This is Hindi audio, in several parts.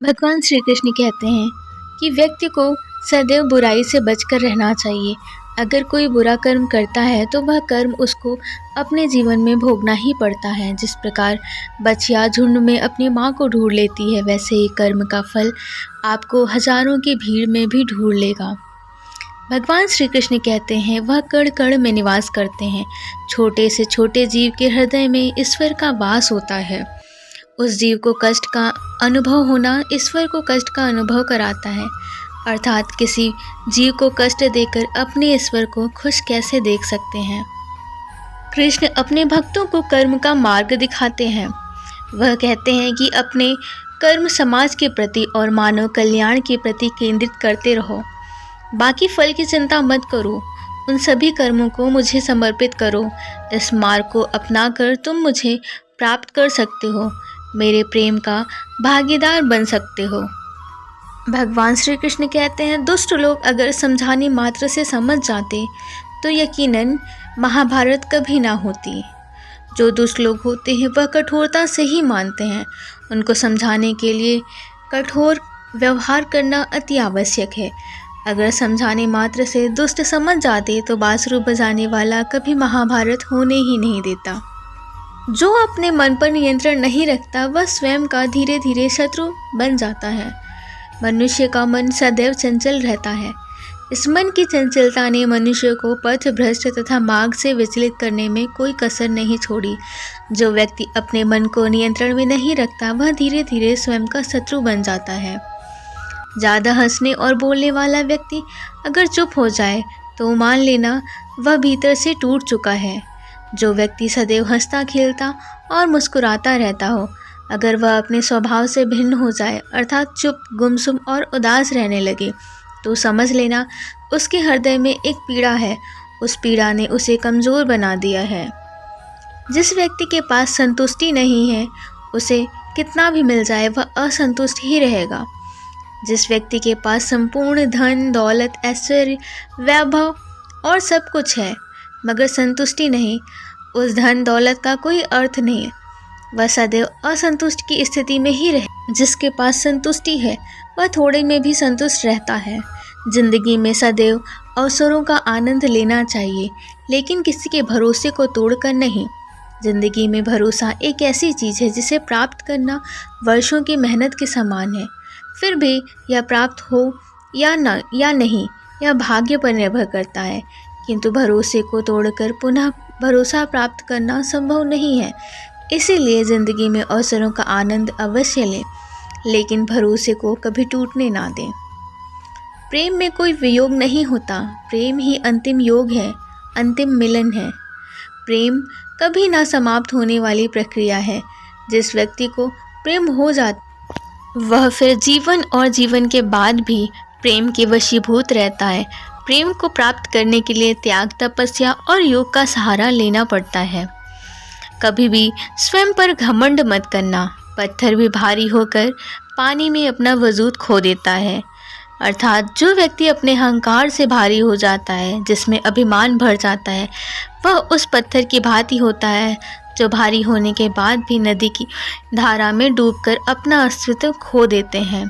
भगवान श्री कृष्ण कहते हैं कि व्यक्ति को सदैव बुराई से बचकर रहना चाहिए। अगर कोई बुरा कर्म करता है तो वह कर्म उसको अपने जीवन में भोगना ही पड़ता है। जिस प्रकार बछिया झुंड में अपनी माँ को ढूंढ लेती है, वैसे ही कर्म का फल आपको हजारों की भीड़ में भी ढूंढ लेगा। भगवान श्री कृष्ण कहते हैं वह कण कण में निवास करते हैं। छोटे से छोटे जीव के हृदय में ईश्वर का वास होता है। उस जीव को कष्ट का अनुभव होना ईश्वर को कष्ट का अनुभव कराता है। अर्थात किसी जीव को कष्ट देकर अपने ईश्वर को खुश कैसे देख सकते हैं। कृष्ण अपने भक्तों को कर्म का मार्ग दिखाते हैं। वह कहते हैं कि अपने कर्म समाज के प्रति और मानव कल्याण के प्रति केंद्रित करते रहो। बाकी फल की चिंता मत करो, उन सभी कर्मों को मुझे समर्पित करो। इस मार्ग को अपनाकर तुम मुझे प्राप्त कर सकते हो, मेरे प्रेम का भागीदार बन सकते हो। भगवान श्री कृष्ण कहते हैं दुष्ट लोग अगर समझाने मात्र से समझ जाते तो यकीनन महाभारत कभी ना होती। जो दुष्ट लोग होते हैं वह कठोरता से ही मानते हैं। उनको समझाने के लिए कठोर व्यवहार करना अति आवश्यक है। अगर समझाने मात्र से दुष्ट समझ जाते तो बांसुरी बजाने वाला कभी महाभारत होने ही नहीं देता। जो अपने मन पर नियंत्रण नहीं रखता वह स्वयं का धीरे धीरे शत्रु बन जाता है। मनुष्य का मन सदैव चंचल रहता है। इस मन की चंचलता ने मनुष्य को पथ भ्रष्ट तथा मार्ग से विचलित करने में कोई कसर नहीं छोड़ी। जो व्यक्ति अपने मन को नियंत्रण में नहीं रखता वह धीरे धीरे स्वयं का शत्रु बन जाता है। ज़्यादा हंसने और बोलने वाला व्यक्ति अगर चुप हो जाए तो मान लेना वह भीतर से टूट चुका है। जो व्यक्ति सदैव हंसता खेलता और मुस्कुराता रहता हो, अगर वह अपने स्वभाव से भिन्न हो जाए अर्थात चुप, गुमसुम और उदास रहने लगे, तो समझ लेना उसके हृदय में एक पीड़ा है। उस पीड़ा ने उसे कमज़ोर बना दिया है। जिस व्यक्ति के पास संतुष्टि नहीं है उसे कितना भी मिल जाए वह असंतुष्ट ही रहेगा। जिस व्यक्ति के पास संपूर्ण धन दौलत ऐश्वर्य वैभव और सब कुछ है मगर संतुष्टि नहीं, उस धन दौलत का कोई अर्थ नहीं। वह सदैव असंतुष्ट की स्थिति में ही रहे। जिसके पास संतुष्टि है वह थोड़े में भी संतुष्ट रहता है। जिंदगी में सदैव अवसरों का आनंद लेना चाहिए, लेकिन किसी के भरोसे को तोड़कर नहीं। जिंदगी में भरोसा एक ऐसी चीज़ है जिसे प्राप्त करना वर्षों की मेहनत के समान है। फिर भी यह प्राप्त हो या नहीं, यह भाग्य पर निर्भर करता है। किंतु भरोसे को तोड़कर पुनः भरोसा प्राप्त करना संभव नहीं है। इसीलिए ज़िंदगी में अवसरों का आनंद अवश्य लें, लेकिन भरोसे को कभी टूटने ना दें। प्रेम में कोई वियोग नहीं होता, प्रेम ही अंतिम योग है, अंतिम मिलन है। प्रेम कभी ना समाप्त होने वाली प्रक्रिया है। जिस व्यक्ति को प्रेम हो जाता वह फिर जीवन और जीवन के बाद भी प्रेम के वशीभूत रहता है। प्रेम को प्राप्त करने के लिए त्याग, तपस्या और योग का सहारा लेना पड़ता है। कभी भी स्वयं पर घमंड मत करना। पत्थर भी भारी होकर पानी में अपना वजूद खो देता है। अर्थात जो व्यक्ति अपने अहंकार से भारी हो जाता है, जिसमें अभिमान भर जाता है, वह उस पत्थर की भांति होता है जो भारी होने के बाद भी नदी की धारा में डूबकर अपना अस्तित्व खो देते हैं।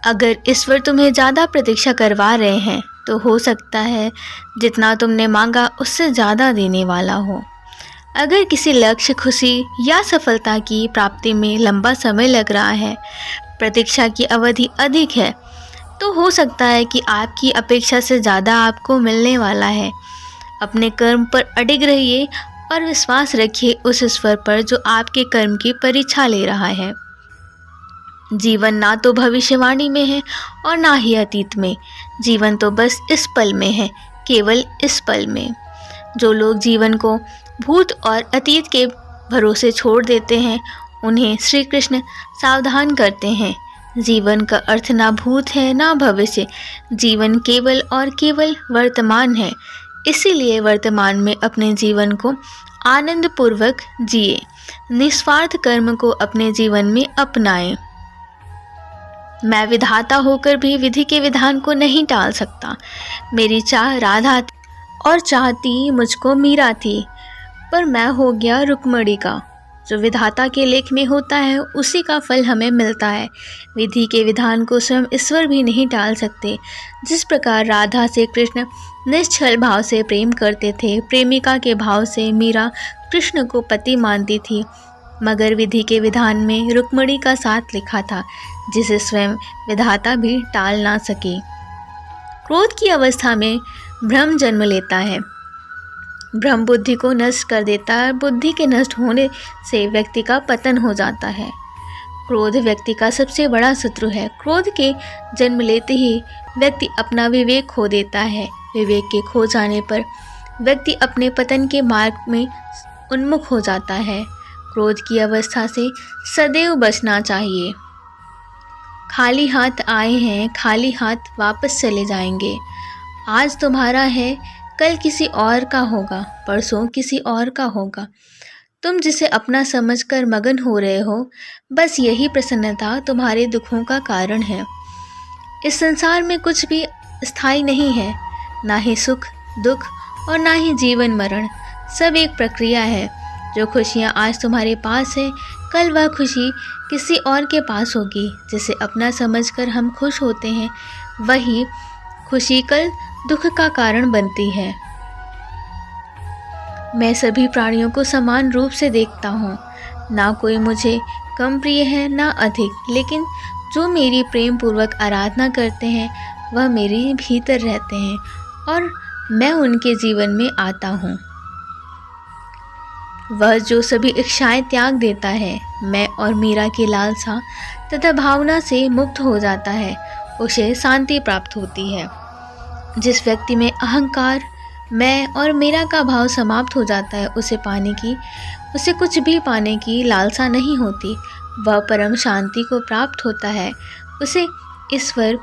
अगर ईश्वर तुम्हें ज़्यादा प्रतीक्षा करवा रहे हैं तो हो सकता है जितना तुमने मांगा उससे ज़्यादा देने वाला हो। अगर किसी लक्ष्य, खुशी या सफलता की प्राप्ति में लंबा समय लग रहा है, प्रतीक्षा की अवधि अधिक है, तो हो सकता है कि आपकी अपेक्षा से ज़्यादा आपको मिलने वाला है। अपने कर्म पर अडिग रहिए और विश्वास रखिए उस ईश्वर पर जो आपके कर्म की परीक्षा ले रहा है। जीवन ना तो भविष्यवाणी में है और ना ही अतीत में। जीवन तो बस इस पल में है, केवल इस पल में। जो लोग जीवन को भूत और अतीत के भरोसे छोड़ देते हैं उन्हें श्री कृष्ण सावधान करते हैं। जीवन का अर्थ ना भूत है ना भविष्य, जीवन केवल और केवल वर्तमान है। इसीलिए वर्तमान में अपने जीवन को आनंद पूर्वक जिए, निस्वार्थ कर्म को अपने जीवन में अपनाएं। मैं विधाता होकर भी विधि के विधान को नहीं टाल सकता। मेरी चाह राधा थी और चाहती मुझको मीरा थी, पर मैं हो गया रुक्मणी का। जो विधाता के लेख में होता है उसी का फल हमें मिलता है। विधि के विधान को स्वयं ईश्वर भी नहीं टाल सकते। जिस प्रकार राधा से कृष्ण निश्चल भाव से प्रेम करते थे, प्रेमिका के भाव से मीरा कृष्ण को पति मानती थी, मगर विधि के विधान में रुक्मिणी का साथ लिखा था, जिसे स्वयं विधाता भी टाल ना सके। क्रोध की अवस्था में भ्रम जन्म लेता है। भ्रम बुद्धि को नष्ट कर देता है। बुद्धि के नष्ट होने से व्यक्ति का पतन हो जाता है। क्रोध व्यक्ति का सबसे बड़ा शत्रु है। क्रोध के जन्म लेते ही व्यक्ति अपना विवेक खो देता है। विवेक के खो जाने पर व्यक्ति अपने पतन के मार्ग में उन्मुख हो जाता है। क्रोध की अवस्था से सदैव बचना चाहिए। खाली हाथ आए हैं, खाली हाथ वापस चले जाएंगे। आज तुम्हारा है, कल किसी और का होगा, परसों किसी और का होगा। तुम जिसे अपना समझकर मगन हो रहे हो, बस यही प्रसन्नता तुम्हारे दुखों का कारण है। इस संसार में कुछ भी स्थायी नहीं है, ना ही सुख दुख और ना ही जीवन मरण। सब एक प्रक्रिया है। जो खुशियाँ आज तुम्हारे पास है, कल वह खुशी किसी और के पास होगी। जिसे अपना समझकर हम खुश होते हैं, वही खुशी कल दुख का कारण बनती है। मैं सभी प्राणियों को समान रूप से देखता हूँ। ना कोई मुझे कम प्रिय है ना अधिक, लेकिन जो मेरी प्रेम पूर्वक आराधना करते हैं वह मेरे भीतर रहते हैं और मैं उनके जीवन में आता हूँ। वह जो सभी इच्छाएं त्याग देता है, मैं और मीरा की लालसा तथा भावना से मुक्त हो जाता है, उसे शांति प्राप्त होती है। जिस व्यक्ति में अहंकार, मैं और मेरा का भाव समाप्त हो जाता है, उसे कुछ भी पाने की लालसा नहीं होती। वह परम शांति को प्राप्त होता है। उसे ईश्वर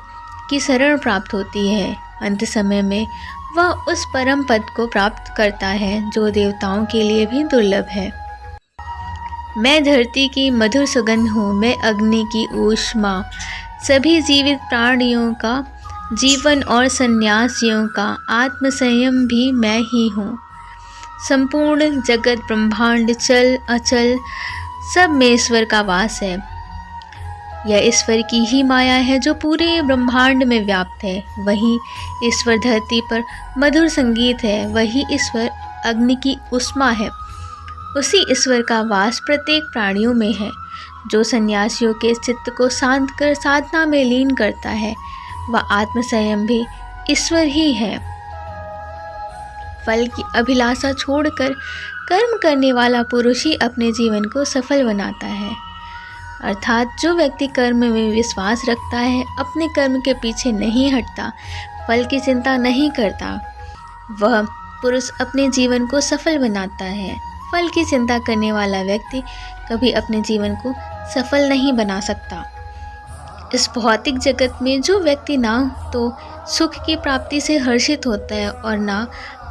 की शरण प्राप्त होती है। अंत समय में वह उस परम पद को प्राप्त करता है जो देवताओं के लिए भी दुर्लभ है। मैं धरती की मधुर सुगंध हूँ, मैं अग्नि की ऊष्मा, सभी जीवित प्राणियों का जीवन और सन्यासियों का आत्म संयम भी मैं ही हूँ। संपूर्ण जगत ब्रह्मांड चल अचल सब में ईश्वर का वास है। यह ईश्वर की ही माया है जो पूरे ब्रह्मांड में व्याप्त है। वही ईश्वर धरती पर मधुर संगीत है। वही ईश्वर अग्नि की ऊष्मा है। उसी ईश्वर का वास प्रत्येक प्राणियों में है। जो सन्यासियों के चित्त को शांत कर साधना में लीन करता है, वह आत्म संयम भी ईश्वर ही है। फल की अभिलाषा छोड़कर कर्म करने वाला पुरुष ही अपने जीवन को सफल बनाता है। अर्थात जो व्यक्ति कर्म में विश्वास रखता है, अपने कर्म के पीछे नहीं हटता, फल की चिंता नहीं करता, वह पुरुष अपने जीवन को सफल बनाता है। फल की चिंता करने वाला व्यक्ति कभी अपने जीवन को सफल नहीं बना सकता। इस भौतिक जगत में जो व्यक्ति ना तो सुख की प्राप्ति से हर्षित होता है और ना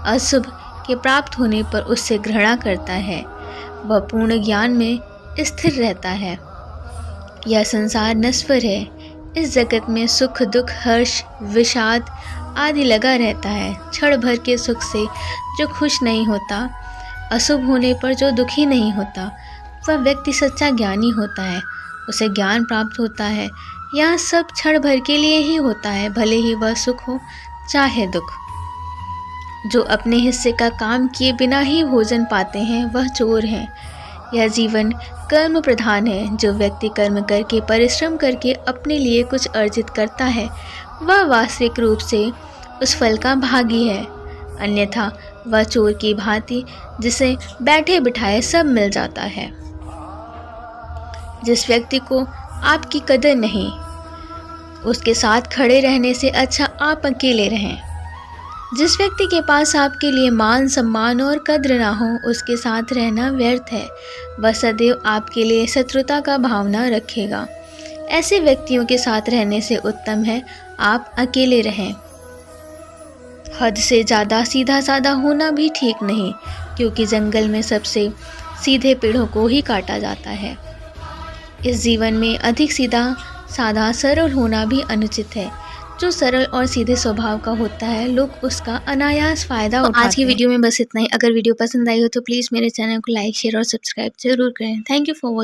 अशुभ के प्राप्त होने पर उससे घृणा करता है, वह पूर्ण ज्ञान में स्थिर रहता है। यह संसार नश्वर है। इस जगत में सुख दुख हर्ष विषाद आदि लगा रहता है। क्षण भर के सुख से जो खुश नहीं होता, अशुभ होने पर जो दुखी नहीं होता, वह व्यक्ति सच्चा ज्ञानी होता है। उसे ज्ञान प्राप्त होता है। यह सब क्षण भर के लिए ही होता है, भले ही वह सुख हो चाहे दुख। जो अपने हिस्से का काम किए बिना ही भोजन पाते हैं, वह चोर हैं। यह जीवन कर्म प्रधान है। जो व्यक्ति कर्म करके परिश्रम करके अपने लिए कुछ अर्जित करता है, वह वास्तविक रूप से उस फल का भागी है। अन्यथा वह चोर की भांति जिसे बैठे बिठाए सब मिल जाता है। जिस व्यक्ति को आपकी कदर नहीं, उसके साथ खड़े रहने से अच्छा आप अकेले रहें। जिस व्यक्ति के पास आपके लिए मान सम्मान और कद्र ना हो, उसके साथ रहना व्यर्थ है। वह सदैव आपके लिए शत्रुता का भावना रखेगा। ऐसे व्यक्तियों के साथ रहने से उत्तम है आप अकेले रहें। हद से ज़्यादा सीधा साधा होना भी ठीक नहीं, क्योंकि जंगल में सबसे सीधे पेड़ों को ही काटा जाता है। इस जीवन में अधिक सीधा साधा सरल होना भी अनुचित है। जो सरल और सीधे स्वभाव का होता है, लोग उसका अनायास फ़ायदा उठाते हैं। आज की वीडियो में बस इतना ही। अगर वीडियो पसंद आई हो तो प्लीज़ मेरे चैनल को लाइक, शेयर और सब्सक्राइब ज़रूर करें। Thank you for watching.